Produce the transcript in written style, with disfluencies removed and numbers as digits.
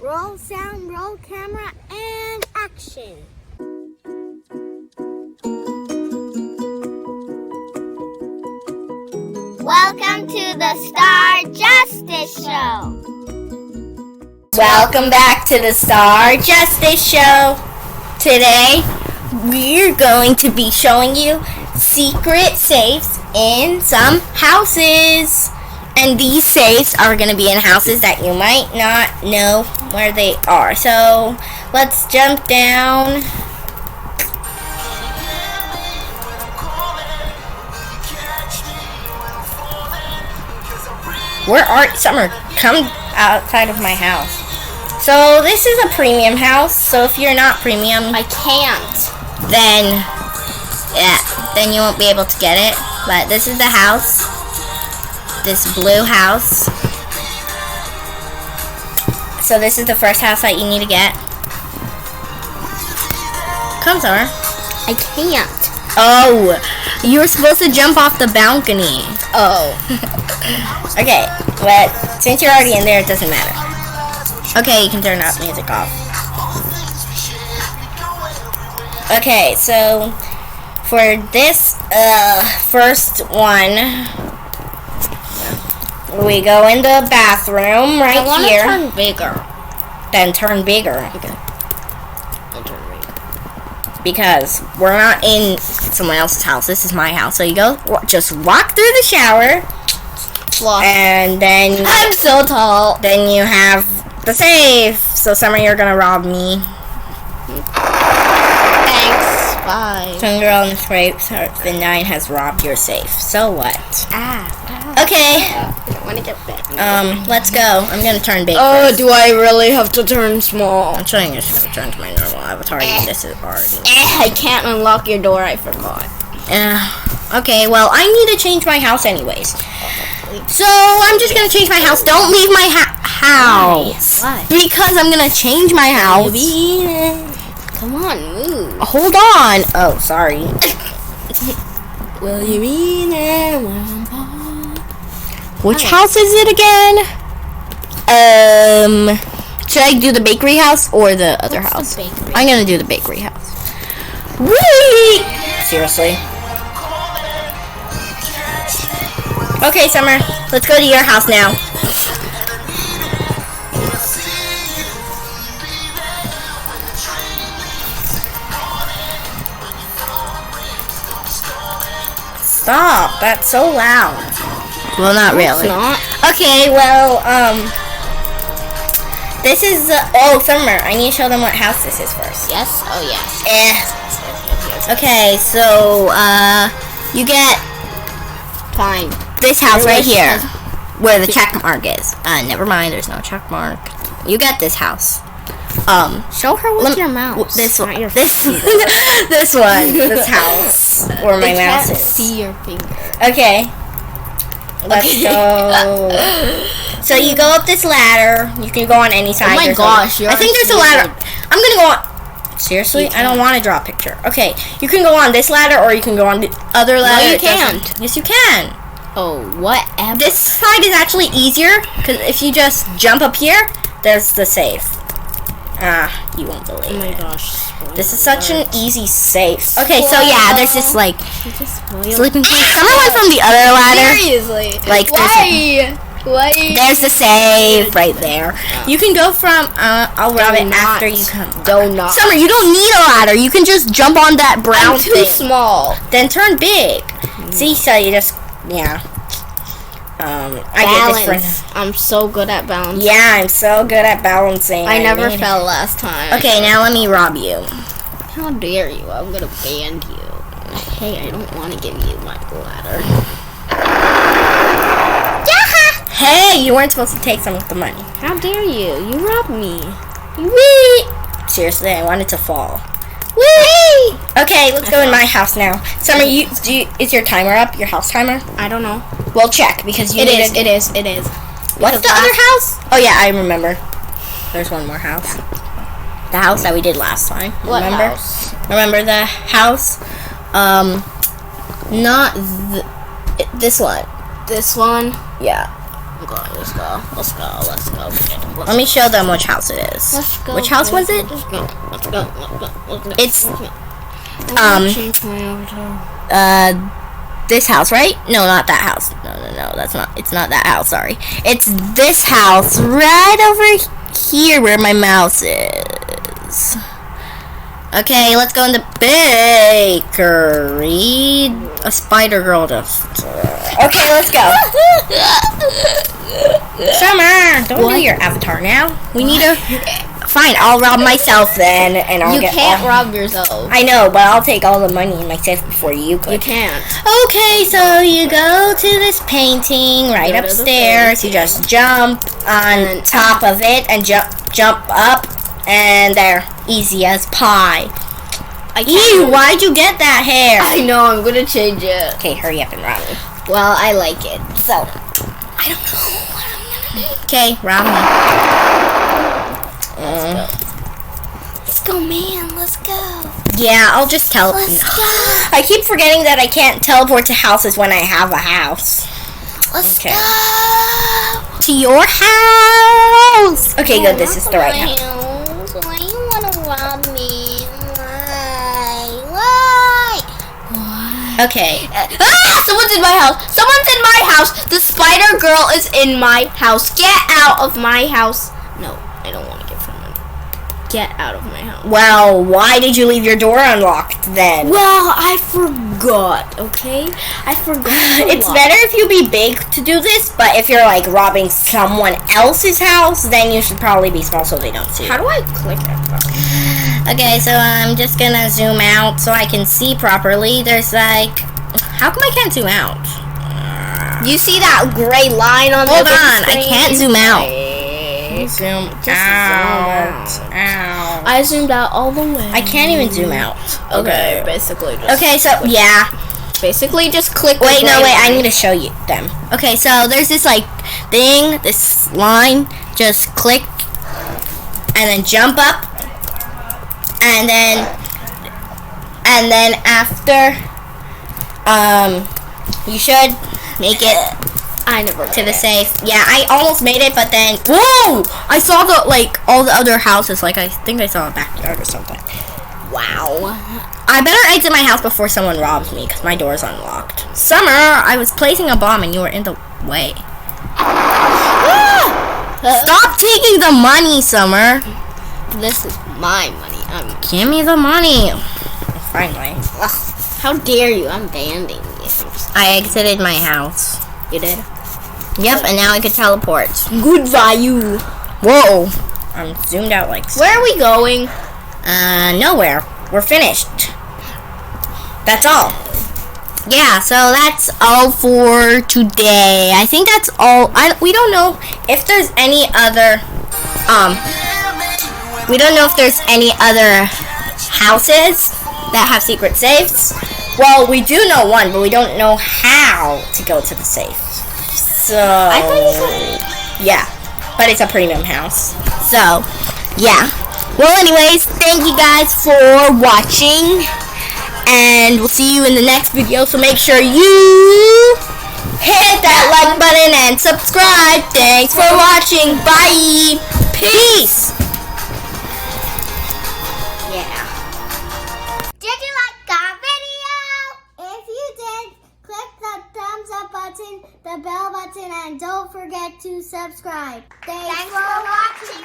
Roll sound, roll camera, and action. Welcome to the Starr Justice Show. Welcome back to the Starr Justice Show. Today, we're going to be showing you secret safes in some houses. And these safes are going to be in houses that you might not know where they are. So, let's jump down. Where are Summer? Come outside of my house. So, this is a premium house. So, if you're not premium, I can't. then you won't be able to get it. But this is the house. This blue house. So this is the first house that you need to get. Come, Summer. I can't. Oh, you were supposed to jump off the balcony. Oh. Okay, but since you're already in there, it doesn't matter. Okay, you can turn that music off. Okay, so for this first one, we go in the bathroom right here. Turn bigger. Then turn bigger. Okay. Because we're not in someone else's house. This is my house. So you go, just walk through the shower. And then I'm so tall. Then you have the safe. So Summer, you're gonna rob me. Thanks. Bye. Some girl in the scrapes, the 9 has robbed your safe. So what? Okay. I want to get back. Let's go. I'm gonna turn big. Oh, first. do I really have to turn small? I'm trying to just turn to my normal avatar. This is already. I can't unlock your door. I forgot. Okay, well, I need to change my house anyways. So, I'm just gonna change my house. Don't leave my house. Why? Because I'm gonna change my house. Come on, move. Hold on. Oh, sorry. Will you mean it? Which house is it again? Should I do the bakery house or the other house? I'm gonna do the bakery house. Whee! Seriously. Okay, Summer, let's go to your house now. Stop, that's so loud. Well, not really. It's not. Okay, well, this is, oh, Summer, I need to show them what house this is first. Yes? Oh, yes. Okay, so, you get Fine. this house right here, where the check mark is. Never mind, there's no check mark. You get this house. Show her with your mouse. This one. Not your This finger. this one. This house. Where my mouse can't is. see your finger. Okay. Let's go. So you go up this ladder. You can go on any side. Oh my gosh, I think there's a ladder. I'm gonna go on. Seriously? I don't want to draw a picture. Okay. You can go on this ladder or you can go on the other ladder. No, you can't. Yes, you can. Oh, whatever. This side is actually easier because if you just jump up here, there's the safe. You won't believe Oh my it. gosh. This is such an easy safe. Okay, so yeah, there's this like sleeping place. Someone went from the other ladder. Seriously? Like Why? There's the safe right there. You can go from. I'll rob it after you come. Do not. Summer, you don't need a ladder. You can just jump on that brown I'm too thing. small. Then turn big. See, so you just I get this for. I'm so good at balancing. Yeah, I'm so good at balancing. I never fell last time. Okay, now let me rob you. How dare you? I'm gonna ban you. Hey, I don't want to give you my ladder. Hey, you weren't supposed to take some of the money. How dare you? You robbed me. Whee! Seriously, I wanted to fall. Whee! Okay, let's go in my house now. Summer, is your timer up? Your house timer? I don't know. Well, check because you It need is. to- It is. It is. What's the other house? Oh yeah, I remember. There's one more house. The house that we did last time. What Remember? house? Remember the house? Not this one. This one. Yeah. Let's go. Let me show them which house it is. Let's go. Which house was it? Let's go. It's Change my avatar. this house, right? No, not that house. No, that's not. It's not that house. Sorry. It's this house right over here where my mouse is. Okay, let's go in the bakery. A spider girl just. Okay, let's go. Summer, don't do your avatar now. We need a. Fine, I'll rob myself then, and I'll get. You can't rob yourself. I know, but I'll take all the money in my safe before you could. You can't. Okay, so you go to this painting right upstairs. You just jump on top of it and jump up, and there, easy as pie. Ew, why'd you get that hair? I know, I'm gonna change it. Okay, hurry up and rob me. Well, I like it. So, I don't know what I'm gonna do. okay, rob me. Let's go, man. Let's go. Yeah, I'll just teleport. Let's go. I keep forgetting that I can't teleport to houses when I have a house. Let's go. To your house. Okay, good. This is the right house. Why you wanna rob me? Why? Okay. Someone's in my house. Someone's in my house. The spider girl is in my house. Get out of my house. No, I don't want to give her money. Get out of my house. Well, why did you leave your door unlocked then? Well, I forgot, okay? I forgot. It's better if you be big to do this, but if you're like robbing someone else's house, then you should probably be small so they don't see you. How do I click it? Okay, so I'm just gonna zoom out so I can see properly. There's like... How come I can't zoom out? You see that gray line on Hold the on, screen? I can't zoom out. Zoom out. I zoomed out all the way. I can't even zoom out. Okay, basically just... Okay, so, yeah. Basically just click Wait, I need to show you them. Okay, so there's this, like, thing, this line. Just click, and then jump up. And then after, you should make it I never to the safe. Yeah, I almost made it, but then, whoa! I saw the, like, all the other houses. Like, I think I saw a backyard or something. Wow. I better exit my house before someone robs me, because my door's unlocked. Summer, I was placing a bomb and you were in the way. Stop taking the money, Summer. This is my money. Give me the money. Finally. Ugh, how dare you? I'm banning you. I exited my house. You did? Yep, and now I could teleport. Good value. Whoa. I'm zoomed out like so. Where are we going? Nowhere. We're finished. That's all. Yeah, so that's all for today. I think that's all. We don't know if there's any other, we don't know if there's any other houses that have secret safes. Well, we do know one, but we don't know how to go to the safe. So, I thought you said... Yeah, but it's a premium house. So, yeah. Well, anyways, thank you guys for watching, and we'll see you in the next video, so make sure you hit that like button and subscribe. Thanks for watching. Bye. Peace. Yeah. Did you like our video? If you did, click the thumbs up button, the bell button, and don't forget to subscribe. Thanks for watching.